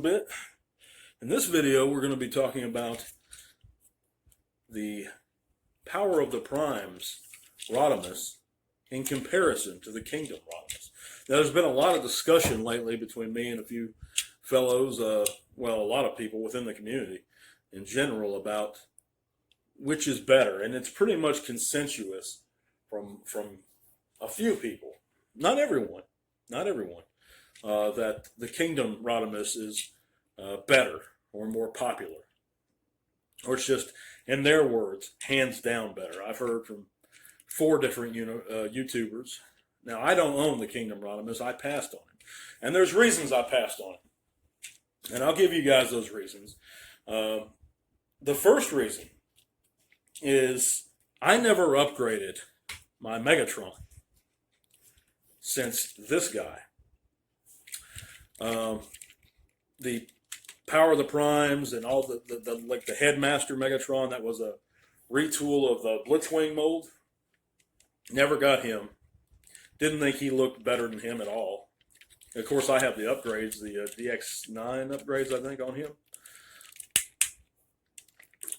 bit. In this video, we're going to be talking about the power of the primes, Rodimus, in comparison to the kingdom Rodimus. Now, there's been a lot of discussion lately between me and a few fellows, well, a lot of people within the community in general about which is better, and it's pretty much consensuous from a few people, not everyone, that the kingdom Rodimus is better or more popular, or it's just, in their words, hands down better. I've heard from 4 different YouTubers. Now, I don't own the kingdom Rodimus. I passed on it, and there's reasons I passed on it, and I'll give you guys those reasons. The first reason is I never upgraded my Megatron since this guy. The Power of the Primes and all the like the Headmaster Megatron, that was a retool of the Blitzwing mold. Never got him. Didn't think he looked better than him at all. Of course, I have the upgrades, the DX9 upgrades, I think, on him.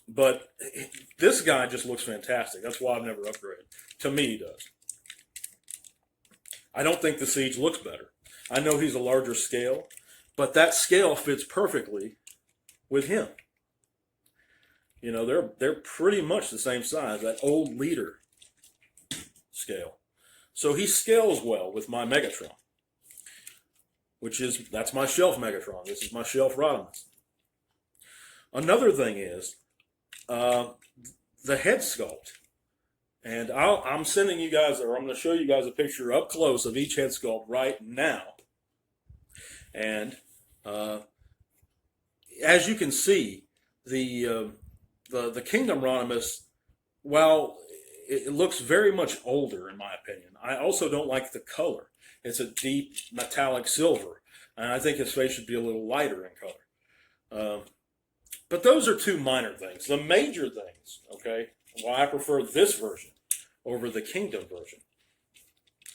But this guy just looks fantastic. That's why I've never upgraded. To me, he does. I don't think the Siege looks better. I know he's a larger scale, but that scale fits perfectly with him. You know, they're pretty much the same size, that old leader scale. So he scales well with my Megatron, that's my shelf Megatron. This is my shelf Rodimus. Another thing is the head sculpt. And I'm sending you guys, or I'm going to show you guys a picture up close of each head sculpt right now. And as you can see, the Kingdom Rodimus, while it looks very much older in my opinion, I also don't like the color. It's a deep metallic silver, and I think his face should be a little lighter in color. But those are 2 minor things. The major things, okay, why I prefer this version over the Kingdom version.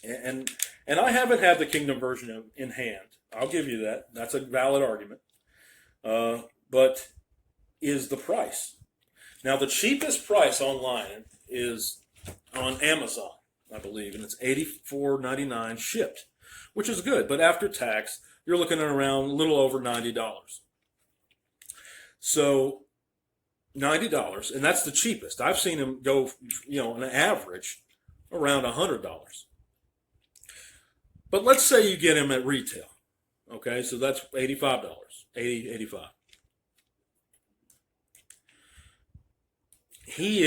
And I haven't had the Kingdom version in hand. I'll give you that. That's a valid argument. But is the price. Now, the cheapest price online is on Amazon, I believe, and it's $84.99 shipped, which is good. But after tax, you're looking at around a little over $90. So $90, and that's the cheapest. I've seen them go, on average, around $100. But let's say you get him at retail. Okay, so that's $85, $85. He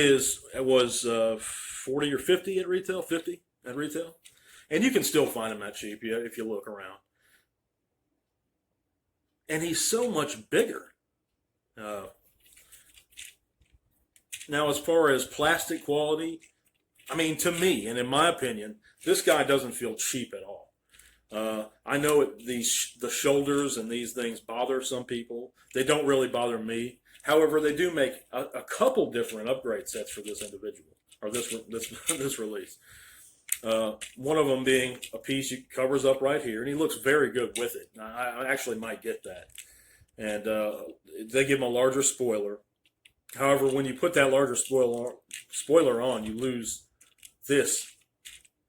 was 40 or 50 at retail, 50 at retail. And you can still find him that cheap if you look around. And he's so much bigger. Now, as far as plastic quality, I mean, to me, and in my opinion, this guy doesn't feel cheap at all. I know the shoulders and these things bother some people. They don't really bother me. However, they do make a couple different upgrade sets for this individual, or this release. One of them being a piece he covers up right here, and he looks very good with it. I actually might get that. And they give him a larger spoiler. However, when you put that larger spoiler on, you lose this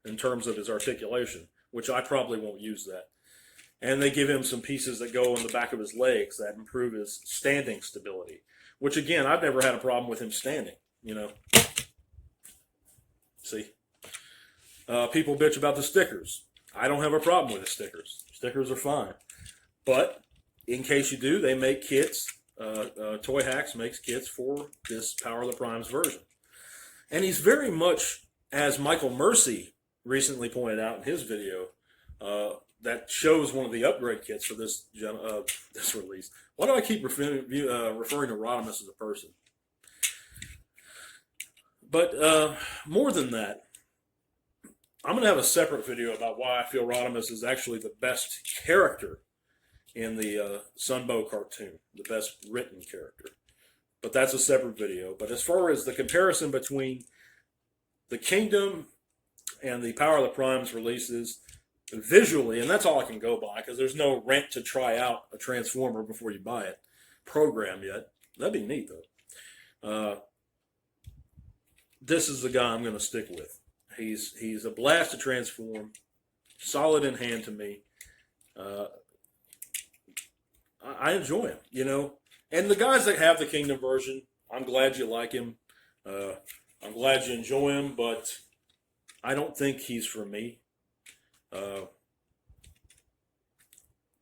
in terms of his articulation, which I probably won't use that. And they give him some pieces that go on the back of his legs that improve his standing stability, which, again, I've never had a problem with him standing, See? People bitch about the stickers. I don't have a problem with the stickers. Stickers are fine. But in case you do, they make kits. Toy Hacks makes kits for this Power of the Primes version. And he's very much, as Michael Mercy recently pointed out in his video, that shows one of the upgrade kits for this release. Why do I keep referring to Rodimus as a person? But more than that, I'm going to have a separate video about why I feel Rodimus is actually the best character in the Sunbow cartoon, the best written character. But that's a separate video. But as far as the comparison between the Kingdom and the Power of the Primes releases, visually, and that's all I can go by because there's no rent to try out a Transformer before you buy it program yet. That'd be neat though. This is the guy I'm going to stick with. He's a blast to transform, solid in hand to me. I enjoy him, you know. And the guys that have the Kingdom version, I'm glad you like him. I'm glad you enjoy him, but I don't think he's for me.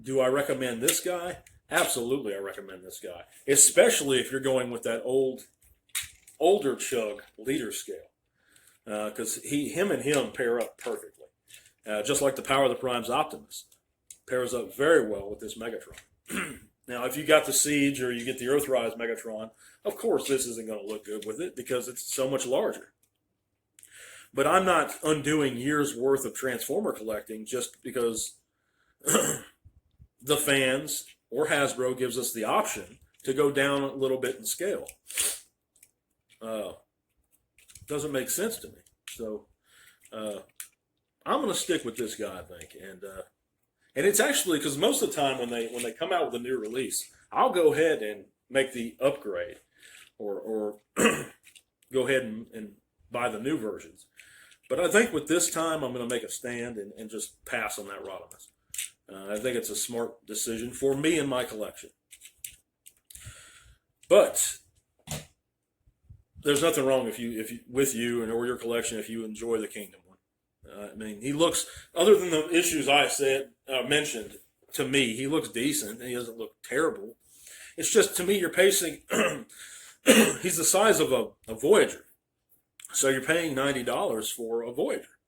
Do I recommend this guy? Absolutely, I recommend this guy, especially if you're going with that older Chug leader scale, because him and him pair up perfectly, just like the Power of the Prime's Optimus pairs up very well with this Megatron. Now, if you got the Siege or you get the Earthrise Megatron, of course this isn't going to look good with it because it's so much larger. But I'm not undoing years worth of Transformer collecting just because the fans or Hasbro gives us the option to go down a little bit in scale. Doesn't make sense to me. So I'm going to stick with this guy, I think, and it's actually because most of the time when they come out with a new release, I'll go ahead and make the upgrade or go ahead and buy the new versions. But I think with this time, I'm going to make a stand and just pass on that Rodimus. I think it's a smart decision for me and my collection. But there's nothing wrong if you with you and or your collection if you enjoy the Kingdom one. I mean, he looks, other than the issues I mentioned, to me, he looks decent. He doesn't look terrible. It's just, to me, you're pacing. He's the size of a Voyager. So you're paying $90 for a Voyager.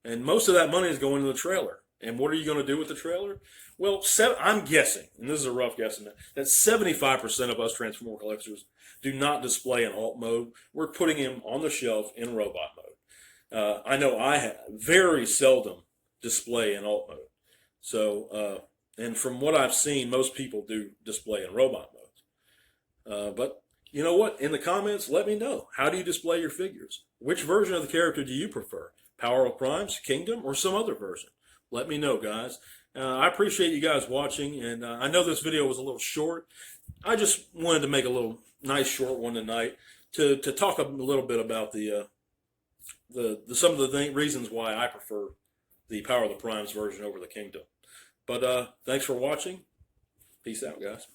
And most of that money is going to the trailer. And what are you going to do with the trailer? Well, I'm guessing, and this is a rough guesstimate, that 75% of us Transformer collectors do not display in alt mode. We're putting him on the shelf in robot mode. I know I very seldom display in alt mode. So, and from what I've seen, most people do display in robot mode. But you know what? In the comments, let me know. How do you display your figures? Which version of the character do you prefer? Power of Primes, Kingdom, or some other version? Let me know, guys. I appreciate you guys watching, and I know this video was a little short. I just wanted to make a little nice short one tonight to talk a little bit about some of the reasons why I prefer the Power of the Primes version over the Kingdom. But thanks for watching. Peace out, guys.